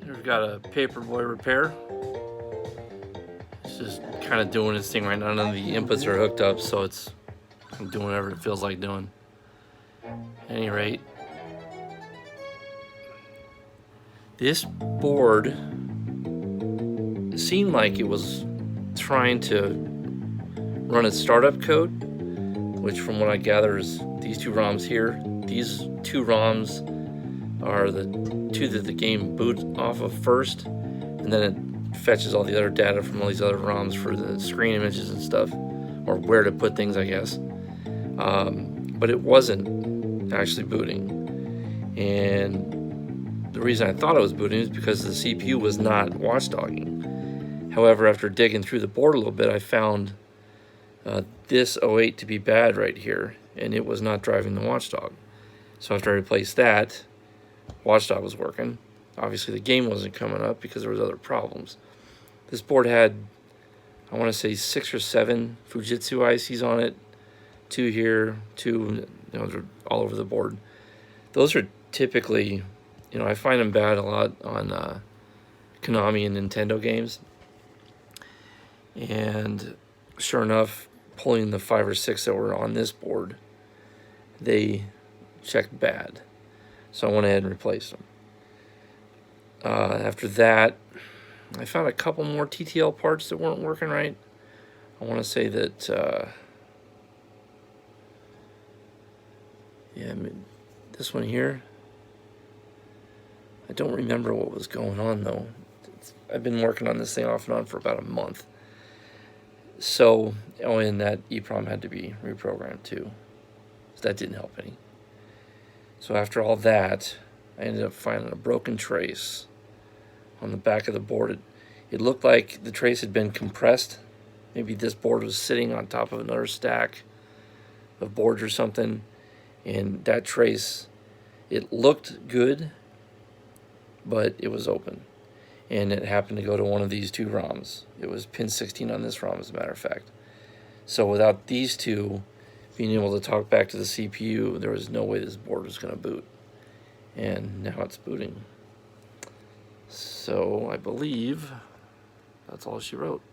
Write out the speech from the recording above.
We've got a paperboy repair. It's just kind of doing its thing right now. None of the inputs are hooked up, so it's doing whatever it feels like doing. At any rate, this board seemed like it was trying to run its startup code, which from what I gather is these two ROMs here. These two ROMs are the two that the game boots off of first, and then it fetches all the other data from all these other ROMs for the screen images and stuff, or where to put things, I guess. But it wasn't actually booting, and the reason I thought it was booting is because the CPU was not watchdogging. However, after digging through the board a little bit, I found this 08 to be bad right here, and it was not driving the watchdog. So after I replaced that, watchdog was working. Obviously the game wasn't coming up because there was other problems. This board had, I want to say 6 or 7 Fujitsu ICs on it, 2 here, 2, they're all over the board. Those are typically, I find them bad a lot on Konami and Nintendo games. And sure enough, pulling the 5 or 6 that were on this board, they checked bad. So I went ahead and replaced them. After that, I found a couple more TTL parts that weren't working right. I want to say that, this one here, I don't remember what was going on though. I've been working on this thing off and on for about a month. So, and that EPROM had to be reprogrammed too. So that didn't help any. So after all that, I ended up finding a broken trace on the back of the board. It looked like the trace had been compressed. Maybe this board was sitting on top of another stack of boards or something. And that trace, it looked good, but it was open. And it happened to go to one of these two ROMs. It was pin 16 on this ROM, as a matter of fact. So without these two being able to talk back to the CPU, there was no way this board was going to boot. And now it's booting. So I believe that's all she wrote.